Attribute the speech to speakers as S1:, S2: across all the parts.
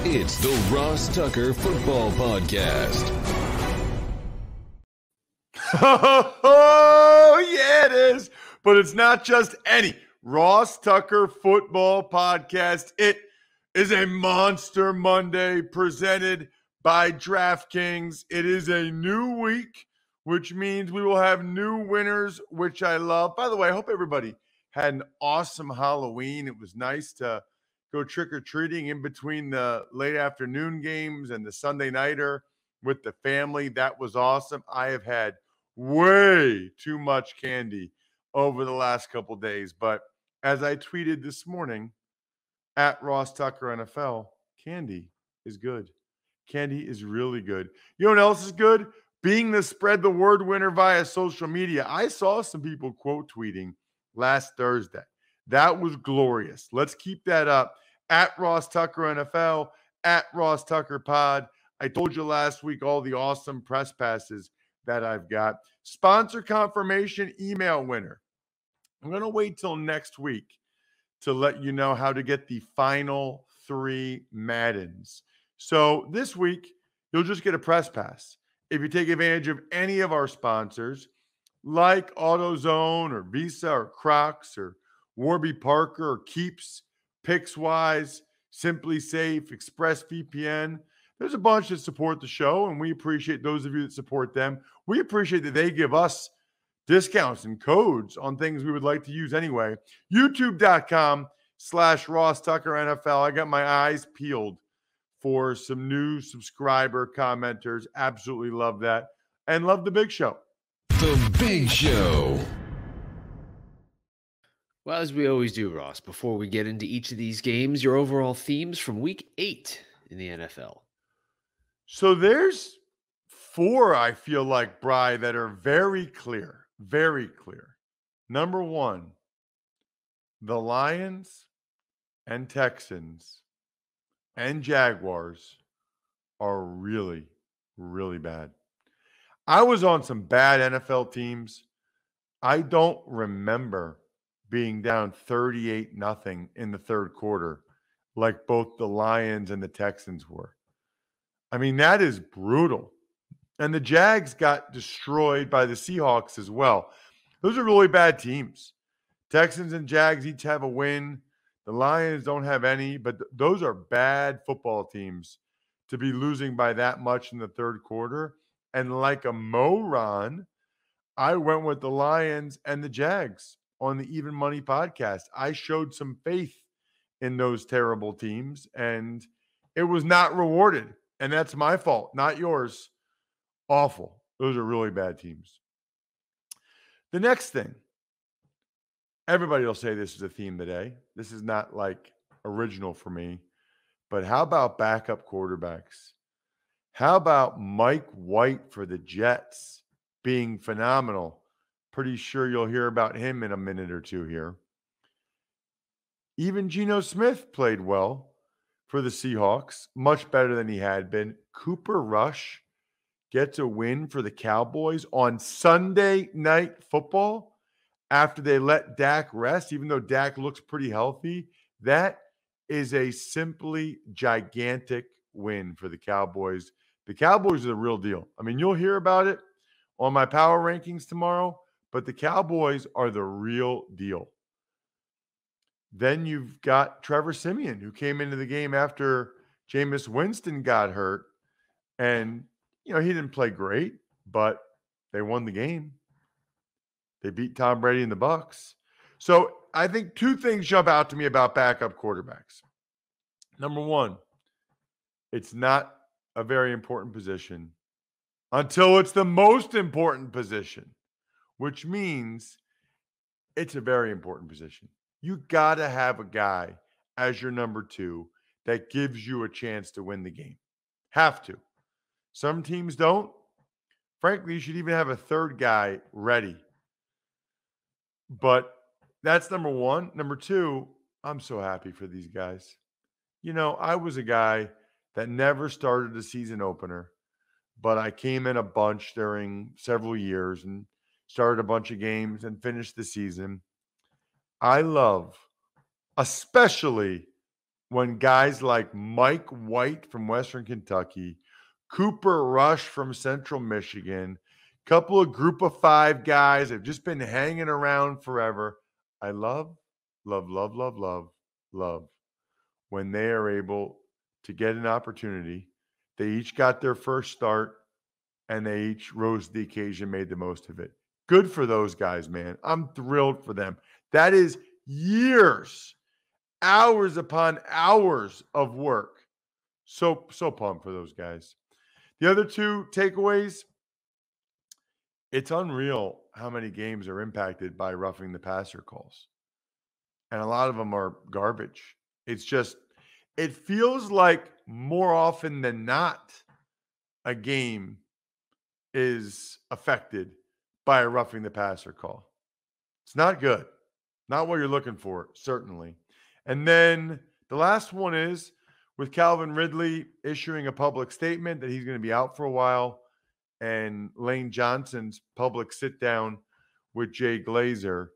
S1: It's the Ross Tucker Football Podcast.
S2: Oh, yeah, it is. But it's not just any Ross Tucker Football Podcast. It is a Monster Monday presented by DraftKings. It is a new week, which means we will have new winners, which I love. By the way, I hope everybody had an awesome Halloween. It was nice to go trick-or-treating in between the late afternoon games and the Sunday nighter with the family. That was awesome. I have had way too much candy over the last couple days. But as I tweeted this morning, at Ross Tucker NFL, candy is good. Candy is really good. You know what else is good? Being the spread the word winner via social media. I saw some people quote tweeting last Thursday. That was glorious. Let's keep that up. At Ross Tucker NFL, at Ross Tucker Pod. I told you last week all the awesome press passes that I've got. Sponsor confirmation email winner. I'm going to wait till next week to let you know how to get the final 3 Maddens. So this week, you'll just get a press pass. If you take advantage of any of our sponsors, like AutoZone or Visa or Crocs or Warby Parker or Keeps, PicksWise, Simply Safe, ExpressVPN. There's a bunch that support the show, and we appreciate those of you that support them. We appreciate that they give us discounts and codes on things we would like to use anyway. YouTube.com/Ross Tucker NFL. I got my eyes peeled for some new subscriber commenters. Absolutely love that. And love the big show.
S1: The Big Show.
S3: Well, as we always do, Ross, before we get into each of these games, your overall themes from week 8 in the NFL.
S2: So there's 4, I feel like, Bri, that are very clear. Very clear. Number 1, the Lions and Texans and Jaguars are really, really bad. I was on some bad NFL teams. I don't remember being down 38-0 in the third quarter like both the Lions and the Texans were. I mean, that is brutal. And the Jags got destroyed by the Seahawks as well. Those are really bad teams. Texans and Jags each have a win. The Lions don't have any, but those are bad football teams to be losing by that much in the third quarter. And like a moron, I went with the Lions and the Jags on the Even Money podcast. I showed some faith in those terrible teams, and it was not rewarded. And that's my fault, not yours. Awful. Those are really bad teams. The next thing, everybody will say this is a theme today. This is not like original for me, but how about backup quarterbacks? How about Mike White for the Jets being phenomenal? Pretty sure you'll hear about him in a minute or two here. Even Geno Smith played well for the Seahawks, much better than he had been. Cooper Rush gets a win for the Cowboys on Sunday Night Football after they let Dak rest, even though Dak looks pretty healthy. That is a simply gigantic win for the Cowboys. The Cowboys are the real deal. I mean, you'll hear about it on my power rankings tomorrow, but the Cowboys are the real deal. Then you've got Trevor Siemian, who came into the game after Jameis Winston got hurt. And, you know, he didn't play great, but they won the game. They beat Tom Brady and the Bucs. So I think 2 things jump out to me about backup quarterbacks. Number 1, it's not a very important position until it's the most important position, which means it's a very important position. You got to have a guy as your number 2 that gives you a chance to win the game. Have to. Some teams don't. Frankly, you should even have a third guy ready. But that's number 1. Number 2, I'm so happy for these guys. You know, I was a guy that never started a season opener, but I came in a bunch during several years and started a bunch of games and finished the season. I love, especially when guys like Mike White from Western Kentucky, Cooper Rush from Central Michigan, couple of group of 5 guys have just been hanging around forever. I love when they are able to get an opportunity. They each got their first start and they each rose to the occasion, made the most of it. Good for those guys, man. I'm thrilled for them. That is years, hours upon hours of work. So pumped for those guys. The other 2 takeaways, it's unreal how many games are impacted by roughing the passer calls. And a lot of them are garbage. It's just, it feels like more often than not, a game is affected by a roughing the passer call. It's not good. Not what you're looking for, certainly. And then the last one is with Calvin Ridley issuing a public statement that he's going to be out for a while, and Lane Johnson's public sit down with Jay Glazer.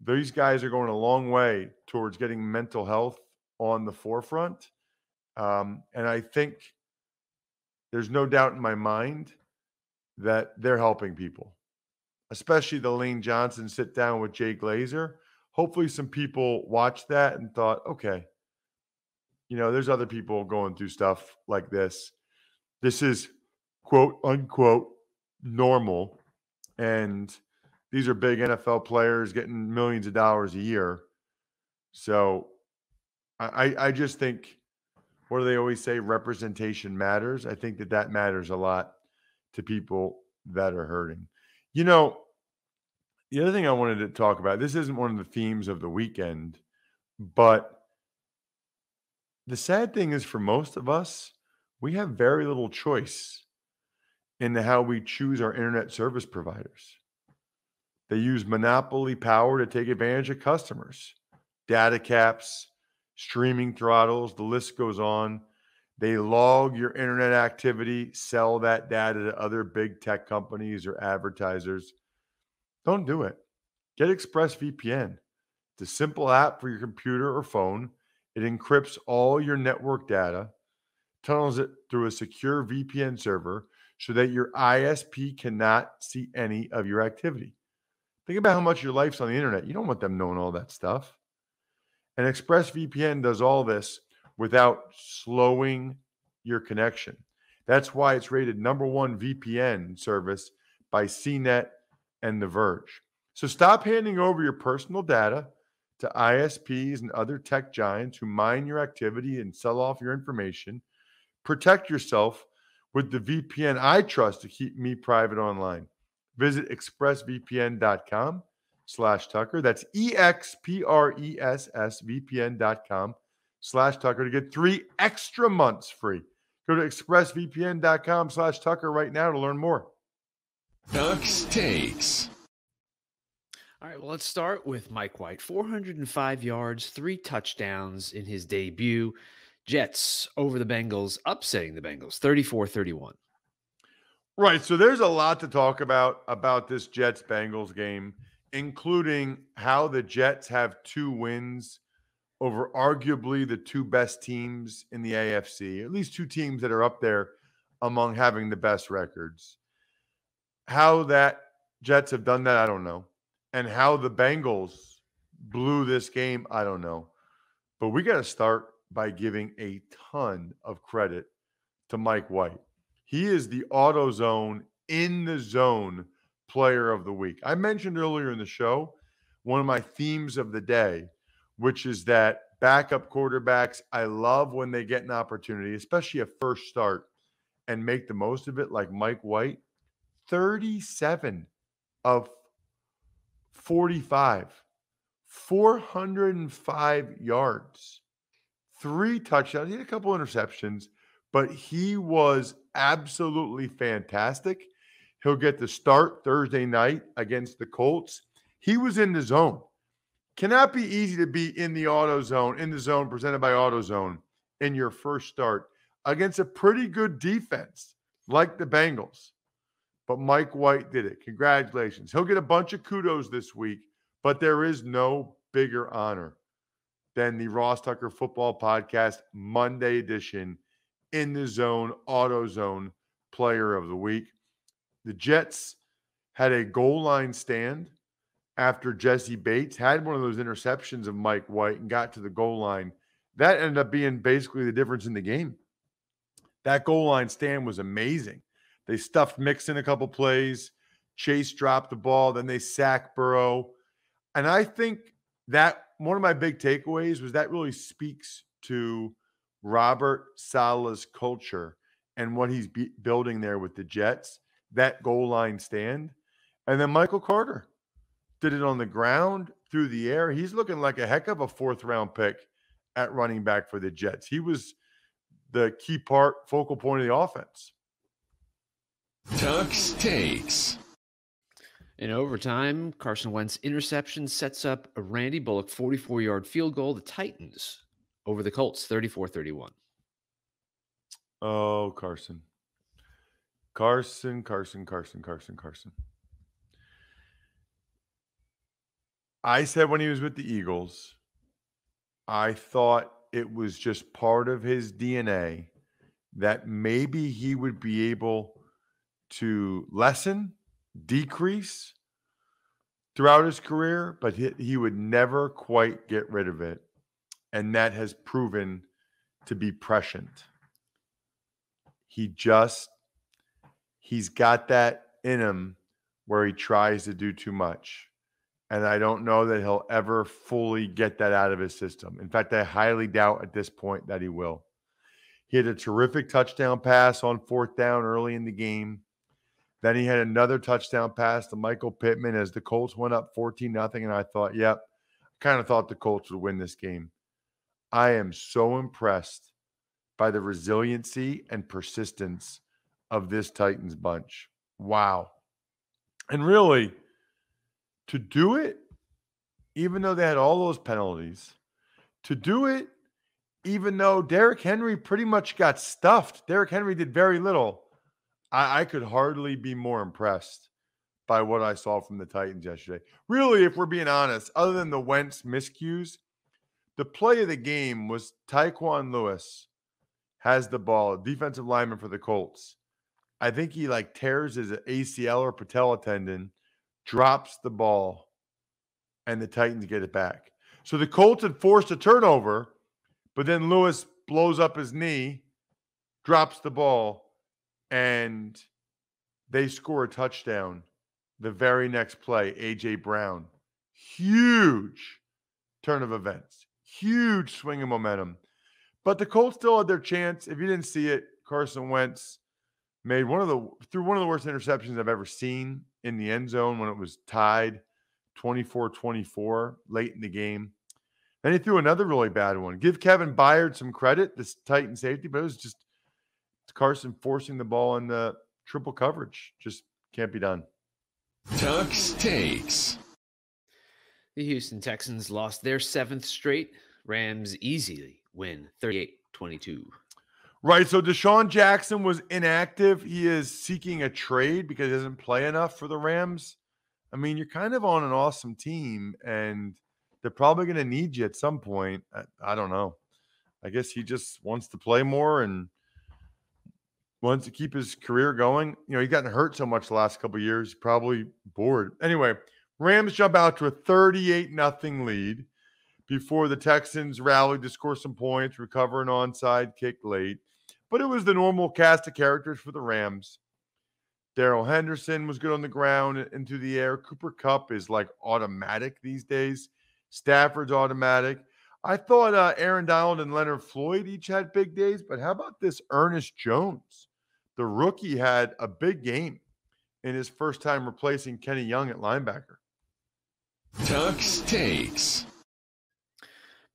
S2: These guys are going a long way towards getting mental health on the forefront. And I think there's no doubt in my mind that they're helping people, especially the Lane Johnson sit down with Jay Glazer. Hopefully some people watched that and thought, okay, there's other people going through stuff like this. This is quote unquote normal. And these are big NFL players getting millions of dollars a year. So I just think, what do they always say? Representation matters. I think that matters a lot to people that are hurting. The other thing I wanted to talk about, this isn't one of the themes of the weekend, but the sad thing is for most of us, we have very little choice in how we choose our internet service providers. They use monopoly power to take advantage of customers. Data caps, streaming throttles, the list goes on. They log your internet activity, sell that data to other big tech companies or advertisers. Don't do it. Get ExpressVPN. It's a simple app for your computer or phone. It encrypts all your network data, tunnels it through a secure VPN server so that your ISP cannot see any of your activity. Think about how much your life's on the internet. You don't want them knowing all that stuff. And ExpressVPN does all this without slowing your connection. That's why it's rated #1 VPN service by CNET and The Verge. So stop handing over your personal data to ISPs and other tech giants who mine your activity and sell off your information. Protect yourself with the VPN I trust to keep me private online. Visit expressvpn.com/Tucker. That's expressvpn.com/Tucker to get 3 extra months free. Go to expressvpn.com/Tucker right now to learn more.
S1: Tuck's Takes.
S3: All right, well, let's start with Mike White. 405 yards, 3 touchdowns in his debut. Jets over the Bengals, upsetting the Bengals, 34-31.
S2: Right, so there's a lot to talk about this Jets-Bengals game, including how the Jets have 2 wins over arguably the 2 best teams in the AFC, at least 2 teams that are up there among having the best records. How that Jets have done that, I don't know. And how the Bengals blew this game, I don't know. But we got to start by giving a ton of credit to Mike White. He is the AutoZone in the zone player of the week. I mentioned earlier in the show, one of my themes of the day, which is that backup quarterbacks, I love when they get an opportunity, especially a first start, and make the most of it, like Mike White. 37 of 45, 405 yards, 3 touchdowns. He had a couple interceptions, but he was absolutely fantastic. He'll get the start Thursday night against the Colts. He was in the zone. Cannot be easy to be in the zone presented by AutoZone in your first start against a pretty good defense like the Bengals. But Mike White did it. Congratulations. He'll get a bunch of kudos this week, but there is no bigger honor than the Ross Tucker Football Podcast Monday edition in the zone, auto zone player of the week. The Jets had a goal line stand after Jesse Bates had one of those interceptions of Mike White and got to the goal line. That ended up being basically the difference in the game. That goal line stand was amazing. They stuffed Mixon a couple plays. Chase dropped the ball. Then they sacked Burrow. And I think that one of my big takeaways was that really speaks to Robert Saleh's culture and what he's building there with the Jets, that goal line stand. And then Michael Carter did it on the ground, through the air. He's looking like a heck of a fourth-round pick at running back for the Jets. He was the key focal point of the offense.
S1: Tuck's Takes.
S3: In overtime, Carson Wentz interception sets up a Randy Bullock 44-yard field goal. The Titans over the Colts, 34-31.
S2: Oh, Carson. Carson. I said when he was with the Eagles, I thought it was just part of his DNA that maybe he would be able to decrease throughout his career, but he would never quite get rid of it. And that has proven to be prescient. He's got that in him where he tries to do too much. And I don't know that he'll ever fully get that out of his system. In fact, I highly doubt at this point that he will. He had a terrific touchdown pass on fourth down early in the game. Then he had another touchdown pass to Michael Pittman as the Colts went up 14-0. And I thought, I kind of thought the Colts would win this game. I am so impressed by the resiliency and persistence of this Titans bunch. Wow. And really, to do it, even though they had all those penalties, to do it, even though Derrick Henry pretty much got stuffed. Derrick Henry did very little. I could hardly be more impressed by what I saw from the Titans yesterday. Really, if we're being honest, other than the Wentz miscues, the play of the game was Tyquan Lewis has the ball, defensive lineman for the Colts. I think he tears his ACL or patella tendon, drops the ball, and the Titans get it back. So the Colts had forced a turnover, but then Lewis blows up his knee, drops the ball, and they score a touchdown the very next play. A.J. Brown. Huge turn of events. Huge swing of momentum. But the Colts still had their chance. If you didn't see it, Carson Wentz made one of the worst interceptions I've ever seen in the end zone when it was tied 24-24 late in the game. Then he threw another really bad one. Give Kevin Byard some credit, this Titan safety, but it was just Carson forcing the ball in the triple coverage. Just can't be done.
S1: Tuck's Takes.
S3: The Houston Texans lost their 7th straight. Rams easily win 38-22.
S2: Right, so Deshaun Jackson was inactive. He is seeking a trade because he doesn't play enough for the Rams. I mean, you're kind of on an awesome team, and they're probably going to need you at some point. I don't know. I guess he just wants to play more and wants to keep his career going. He's gotten hurt so much the last couple of years. He's probably bored. Anyway, Rams jump out to a 38-0 lead before the Texans rallied to score some points, recover an onside kick late. But it was the normal cast of characters for the Rams. Darrell Henderson was good on the ground and through the air. Cooper Kupp is automatic these days. Stafford's automatic. I thought Aaron Donald and Leonard Floyd each had big days, but how about this Ernest Jones? The rookie had a big game in his first time replacing Kenny Young at linebacker.
S1: Tuck's Takes.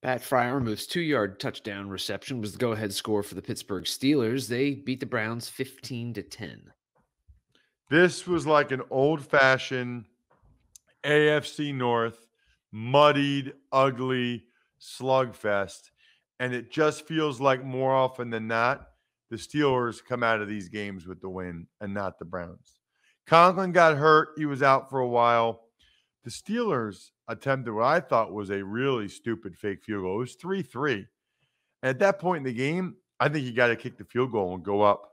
S3: Pat Fryermuth's 2-yard touchdown reception was the go-ahead score for the Pittsburgh Steelers. They beat the Browns 15-10.
S2: This was like an old-fashioned AFC North, muddied, ugly slugfest, and it just feels like more often than not, the Steelers come out of these games with the win and not the Browns. Conklin got hurt. He was out for a while. the Steelers attempted what I thought was a really stupid fake field goal. It was 3-3. And at that point in the game, I think you got to kick the field goal and go up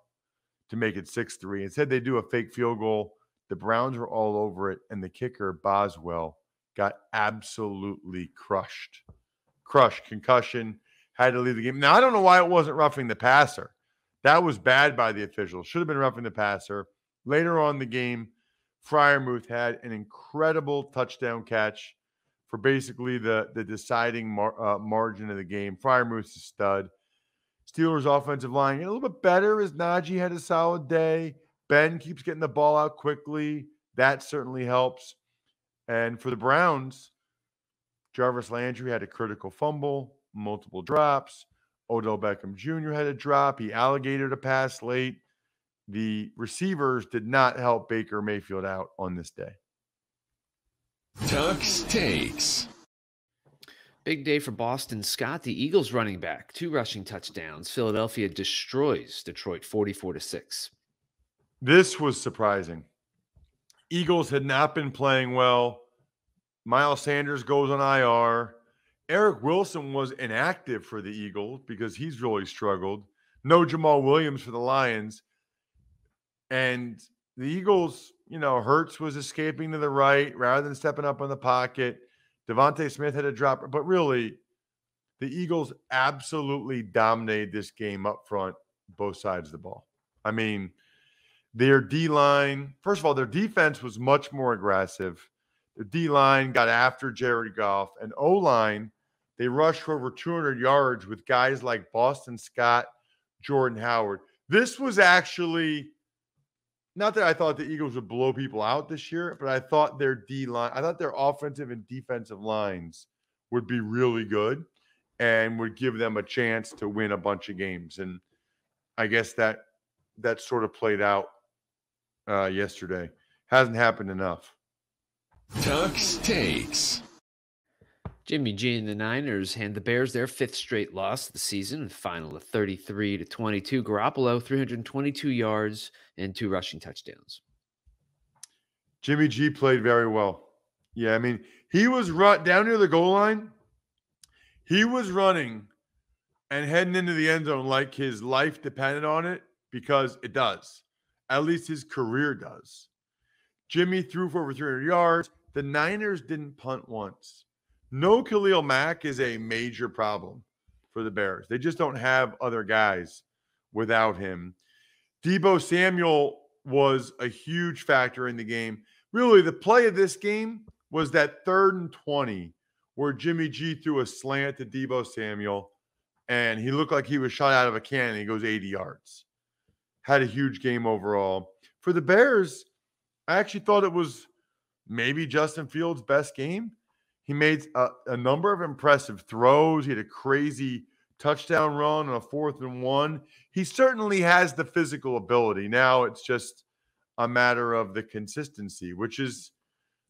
S2: to make it 6-3. Instead, they do a fake field goal. The Browns were all over it, and the kicker, Boswell, got absolutely crushed. Concussion, had to leave the game. Now, I don't know why it wasn't roughing the passer. That was bad by the officials. Should have been roughing the passer. Later on in the game, Freiermuth had an incredible touchdown catch for basically the deciding margin of the game. Freiermuth's a stud. Steelers' offensive line getting a little bit better as Najee had a solid day. Ben keeps getting the ball out quickly. That certainly helps. And for the Browns, Jarvis Landry had a critical fumble, multiple drops. Odell Beckham Jr. had a drop. He alligated a pass late. The receivers did not help Baker Mayfield out on this day.
S1: Tuck's Takes.
S3: Big day for Boston Scott, the Eagles running back. 2 rushing touchdowns. Philadelphia destroys Detroit 44-6.
S2: This was surprising. Eagles had not been playing well. Miles Sanders goes on IR. Eric Wilson was inactive for the Eagles because he's really struggled. No Jamal Williams for the Lions. And the Eagles, Hurts was escaping to the right rather than stepping up on the pocket. Devontae Smith had a drop. But really, the Eagles absolutely dominated this game up front, both sides of the ball. I mean, their D-line, first of all, their defense was much more aggressive. Their D-line got after Jared Goff. And O-line, they rushed for over 200 yards with guys like Boston Scott, Jordan Howard. This was actually, not that I thought the Eagles would blow people out this year, but I thought their D-line, I thought their offensive and defensive lines would be really good and would give them a chance to win a bunch of games. And I guess that sort of played out yesterday. Hasn't happened enough.
S1: Tuck's Takes.
S3: Jimmy G and the Niners hand the Bears their 5th straight loss of the season, final of 33-22. Garoppolo, 322 yards and 2 rushing touchdowns.
S2: Jimmy G played very well. Yeah, I mean, he was down near the goal line. He was running and heading into the end zone like his life depended on it, because it does. At least his career does. Jimmy threw for over 300 yards. The Niners didn't punt once. No Khalil Mack is a major problem for the Bears. They just don't have other guys without him. Deebo Samuel was a huge factor in the game. Really, the play of this game was that 3rd and 20 where Jimmy G threw a slant to Deebo Samuel, and he looked like he was shot out of a cannon. He goes 80 yards. Had a huge game overall. For the Bears, I actually thought it was maybe Justin Fields' best game. He made a number of impressive throws. He had a crazy touchdown run on a 4th and 1. He certainly has the physical ability. Now it's just a matter of the consistency, which is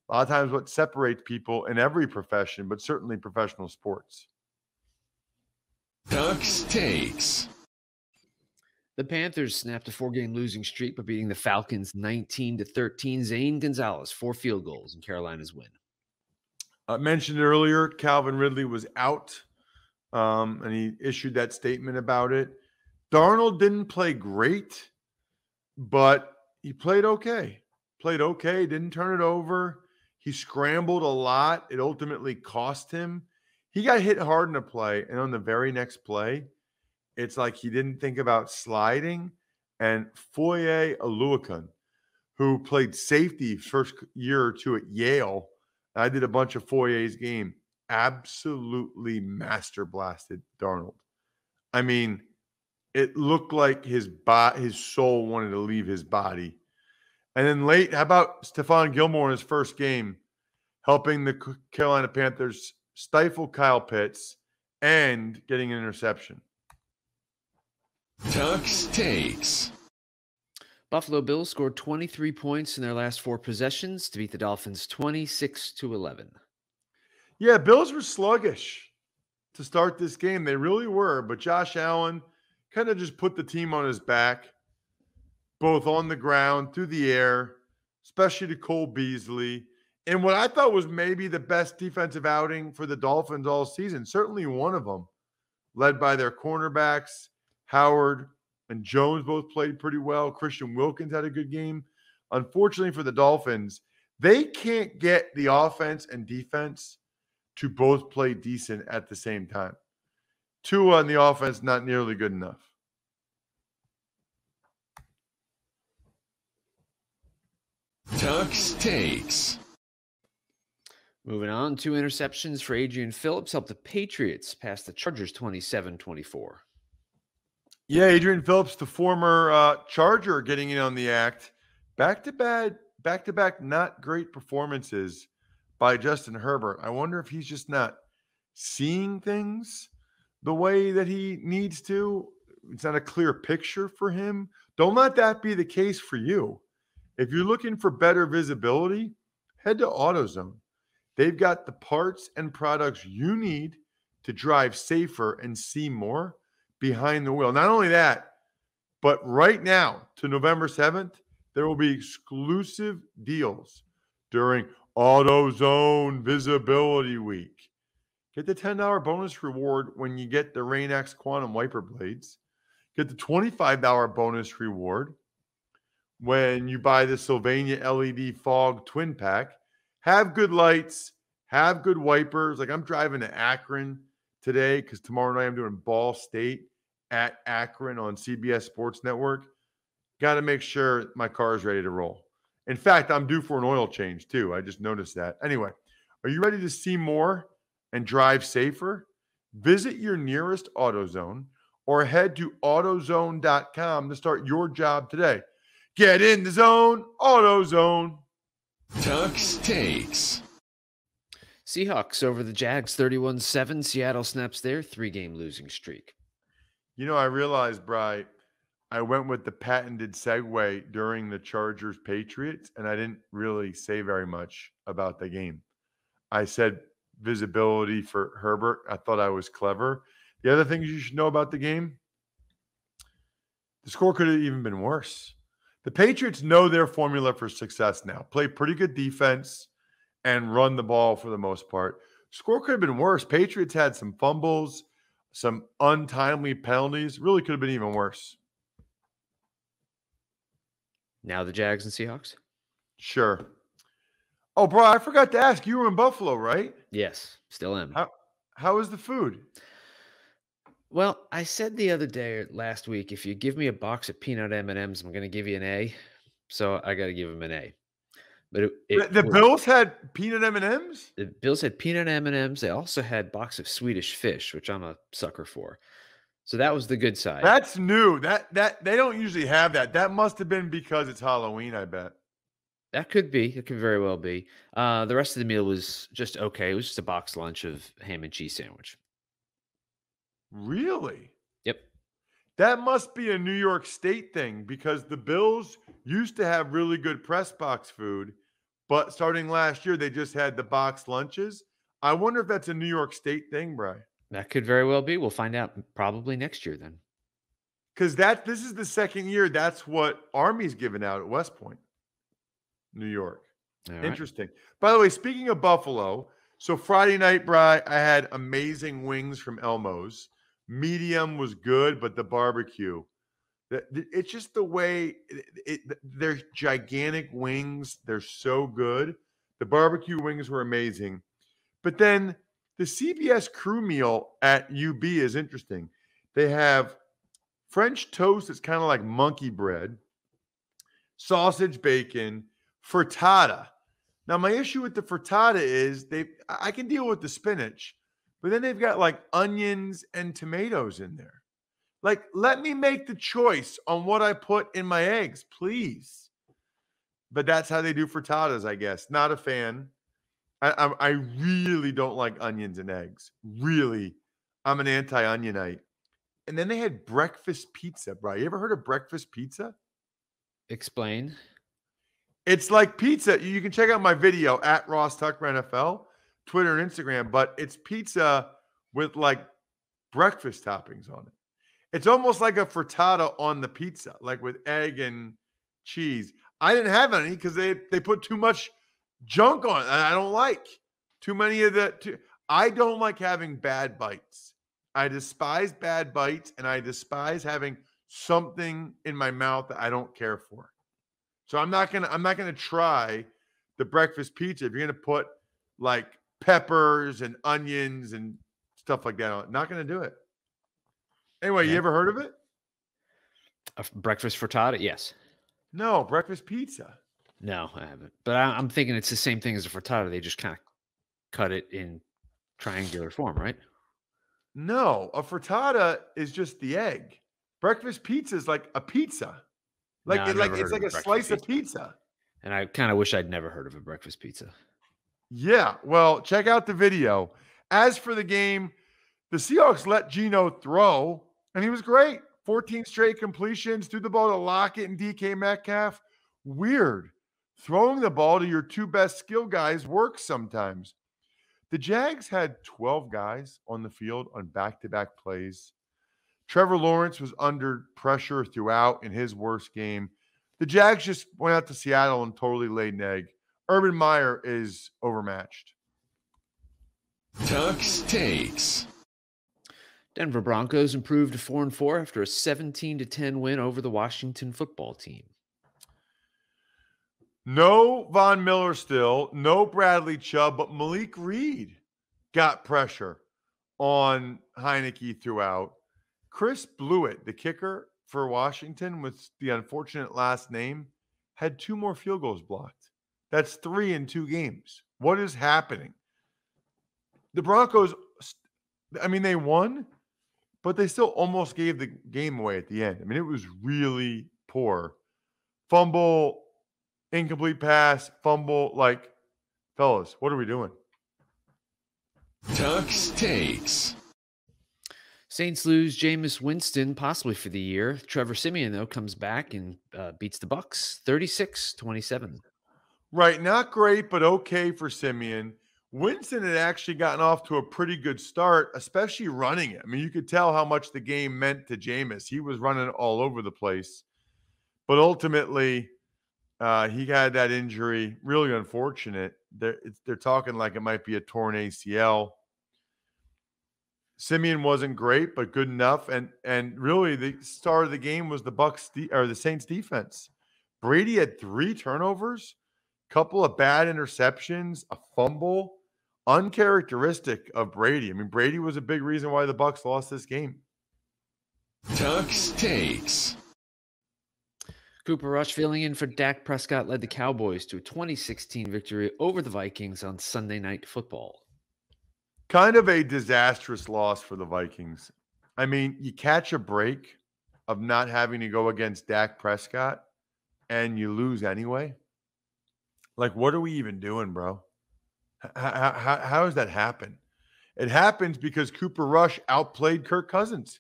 S2: a lot of times what separates people in every profession, but certainly professional sports.
S1: Tuck's Takes.
S3: The Panthers snapped a 4-game losing streak by beating the Falcons 19-13. Zane Gonzalez, 4 field goals in Carolina's win.
S2: I mentioned earlier, Calvin Ridley was out, and he issued that statement about it. Darnold didn't play great, but he played okay. Didn't turn it over. He scrambled a lot. It ultimately cost him. He got hit hard in a play, and on the very next play, it's like he didn't think about sliding. And Foye Oluokun, who played safety first year or two at Yale, I did a bunch of Foye's game, absolutely master blasted Darnold. I mean, it looked like his soul wanted to leave his body. And then late, how about Stephon Gilmore in his first game, helping the Carolina Panthers stifle Kyle Pitts and getting an interception?
S1: Tuck's Takes.
S3: Buffalo Bills scored 23 points in their last 4 possessions to beat the Dolphins 26-11.
S2: Yeah, Bills were sluggish to start this game. They really were, but Josh Allen kind of just put the team on his back, both on the ground, through the air, especially to Cole Beasley. in what I thought was maybe the best defensive outing for the Dolphins all season. Certainly one of them, led by their cornerbacks. Howard and Jones both played pretty well. Christian Wilkins had a good game. Unfortunately for the Dolphins, they can't get the offense and defense to both play decent at the same time. Tua on the offense, not nearly good enough.
S1: Tuck's Takes.
S3: Moving on, 2 interceptions for Adrian Phillips helped the Patriots pass the Chargers 27-24.
S2: Yeah, Adrian Phillips, the former Charger, getting in on the act. Back-to-back not great performances by Justin Herbert. I wonder if he's just not seeing things the way that he needs to. It's not a clear picture for him. Don't let that be the case for you. If you're looking for better visibility, head to AutoZone. They've got the parts and products you need to drive safer and see more behind the wheel. Not only that, but right now to November 7th, there will be exclusive deals during AutoZone Visibility Week. Get the $10 bonus reward when you get the Rain-X Quantum Wiper Blades. Get the $25 bonus reward when you buy the Sylvania LED Fog Twin Pack. Have good lights, have good wipers. Like I'm driving to Akron today because tomorrow night I'm doing Ball State at Akron on CBS Sports Network. Got to make sure my car is ready to roll. In fact, I'm due for an oil change too. I just noticed that. Anyway, are you ready to see more and drive safer? Visit your nearest AutoZone or head to AutoZone.com to start your job today. Get in the zone, AutoZone.
S1: Tuck's Takes.
S3: Seahawks over the Jags 31-7. Seattle snaps their 3-game losing streak.
S2: You know, I realized, Bri, I went with the patented segue during the Chargers Patriots, and I didn't really say very much about the game. I said visibility for Herbert. I thought I was clever. The other things you should know about the game, the score could have even been worse. The Patriots know their formula for success now. Play pretty good defense and run the ball for the most part. Score could have been worse. Patriots had some fumbles, some untimely penalties. Really could have been even worse.
S3: Now the Jags and Seahawks?
S2: Sure. Oh, bro, I forgot to ask. You were in Buffalo, right?
S3: Yes, still am.
S2: How was the food?
S3: Well, I said the other day or last week, if you give me a box of peanut M&Ms, I'm going to give you an A. So I got to give him an A. But
S2: the Bills had peanut M&Ms?
S3: The Bills had peanut M&Ms. They also had a box of Swedish fish, which I'm a sucker for. So that was the good side.
S2: That's new. That they don't usually have that. That must have been because it's Halloween, I bet.
S3: That could be. It could very well be. The rest of the meal was just okay. It was just a box lunch of ham and cheese sandwich.
S2: Really?
S3: Yep.
S2: That must be a New York State thing because the Bills used to have really good press box food, but starting last year, they just had the box lunches. I wonder if that's a New York State thing, Bri.
S3: That could very well be. We'll find out probably next year then.
S2: Because this is the second year that's what Army's given out at West Point, New York.
S3: All right.
S2: Interesting. By the way, speaking of Buffalo, so Friday night, Bri, I had amazing wings from Elmo's. Medium was good, but the barbecue, it's just the way they're gigantic wings. They're so good. The barbecue wings were amazing. But then the CBS crew meal at UB is interesting. They have French toast that's kind of like monkey bread, sausage, bacon, frittata. Now, my issue with the frittata is I can deal with the spinach, but then they've got like onions and tomatoes in there. Like, let me make the choice on what I put in my eggs, please. But that's how they do frittatas, I guess. Not a fan. I really don't like onions and eggs. Really. I'm an anti-onionite. And then they had breakfast pizza, bro. You ever heard of breakfast pizza?
S3: Explain.
S2: It's like pizza. You can check out my video at Ross Tucker NFL, Twitter and Instagram, but it's pizza with like breakfast toppings on it. It's almost like a frittata on the pizza, like with egg and cheese. I didn't have any because they put too much junk on it. I don't like too many of the. I don't like having bad bites. I despise bad bites, and I despise having something in my mouth that I don't care for. So I'm not gonna try the breakfast pizza if you're gonna put like peppers and onions and stuff like that on it. Not gonna do it. Anyway, you ever heard of it?
S3: A breakfast frittata? Yes.
S2: No, breakfast pizza.
S3: No, I haven't. But I'm thinking it's the same thing as a frittata. They just kind of cut it in triangular form, right?
S2: No, a frittata is just the egg. Breakfast pizza is like a pizza. Like
S3: No,
S2: it's like a slice of pizza.
S3: And I kind of wish I'd never heard of a breakfast pizza.
S2: Yeah, well, check out the video. As for the game, the Seahawks let Geno throw, and he was great. 14 straight completions, threw the ball to Lockett and DK Metcalf. Weird. Throwing the ball to your two best skill guys works sometimes. The Jags had 12 guys on the field on back-to-back plays. Trevor Lawrence was under pressure throughout in his worst game. The Jags just went out to Seattle and totally laid an egg. Urban Meyer is overmatched.
S1: Tuck's Takes.
S3: Denver Broncos improved to 4-4 after a 17-10 win over the Washington football team.
S2: No Von Miller still, no Bradley Chubb, but Malik Reed got pressure on Heineke throughout. Chris Blewett, the kicker for Washington with the unfortunate last name, had 2 more field goals blocked. That's 3 in 2 games. What is happening? The Broncos, I mean, they won, but they still almost gave the game away at the end. I mean, it was really poor. Fumble, incomplete pass, fumble. Like, fellas, what are we doing?
S1: Tuck's Takes.
S3: Saints lose Jameis Winston possibly for the year. Trevor Siemian, though, comes back and beats the Bucs 36-27.
S2: Right. Not great, but okay for Siemian. Winston had actually gotten off to a pretty good start, especially running it. I mean, you could tell how much the game meant to Jameis. He was running all over the place. But ultimately, he had that injury. Really unfortunate. They're talking like it might be a torn ACL. Siemian wasn't great, but good enough. And really, the star of the game was the Saints defense. Brady had 3 turnovers, couple of bad interceptions, a fumble. Uncharacteristic of Brady. I mean, Brady was a big reason why the Bucs lost this game.
S1: Tuck's Takes.
S3: Cooper Rush filling in for Dak Prescott led the Cowboys to a 2016 victory over the Vikings on Sunday Night Football.
S2: Kind of a disastrous loss for the Vikings. I mean, you catch a break of not having to go against Dak Prescott and you lose anyway. Like, what are we even doing, bro? How does that happen? It happens because Cooper Rush outplayed Kirk Cousins.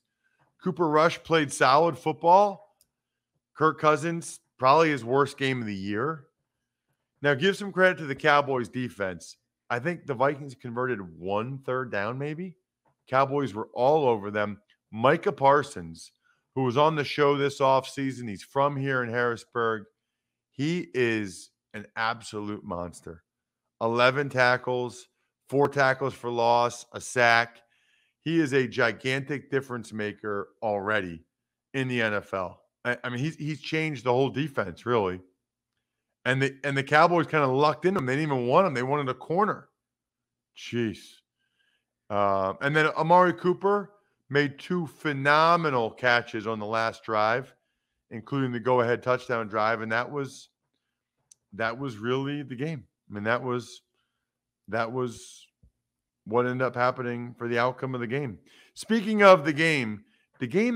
S2: Cooper Rush played solid football. Kirk Cousins, probably his worst game of the year. Now, give some credit to the Cowboys defense. I think the Vikings converted 1 third down, maybe. Cowboys were all over them. Micah Parsons, who was on the show this offseason, he's from here in Harrisburg. He is an absolute monster. 11 tackles, 4 tackles for loss, a sack. He is a gigantic difference maker already in the NFL. I mean, he's changed the whole defense, really. And the Cowboys kind of lucked in him. They didn't even want him. They wanted a corner. Jeez. And then Amari Cooper made 2 phenomenal catches on the last drive, including the go-ahead touchdown drive, and that was really the game. I mean, that was what ended up happening for the outcome of the game. Speaking of the game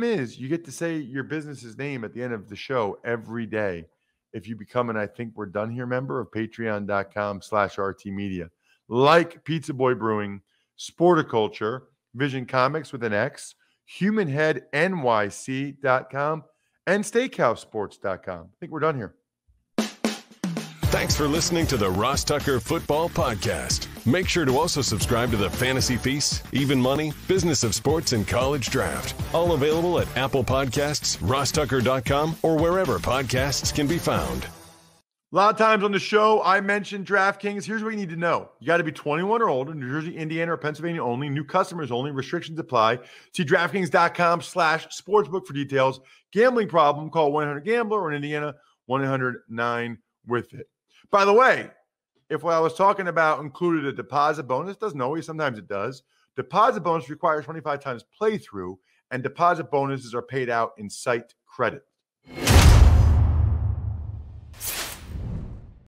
S2: is you get to say your business's name at the end of the show every day if you become an I Think We're Done Here member of patreon.com/RTmedia. Like Pizza Boy Brewing, Sporticulture, Vision Comics with an X, HumanHeadNYC.com, and SteakhouseSports.com. I think we're done here.
S1: Thanks for listening to the Ross Tucker Football Podcast. Make sure to also subscribe to the Fantasy Feast, Even Money, Business of Sports, and College Draft. All available at Apple Podcasts, RossTucker.com, or wherever podcasts can be found.
S2: A lot of times on the show, I mentioned DraftKings. Here's what you need to know. You got to be 21 or older, New Jersey, Indiana, or Pennsylvania only. New customers only. Restrictions apply. See DraftKings.com/sportsbook for details. Gambling problem, call 1-800-GAMBLER, or in Indiana, 1-800-9-WITH-IT. By the way, if what I was talking about included a deposit bonus, doesn't always, sometimes it does. Deposit bonus requires 25 times playthrough, and deposit bonuses are paid out in site credit.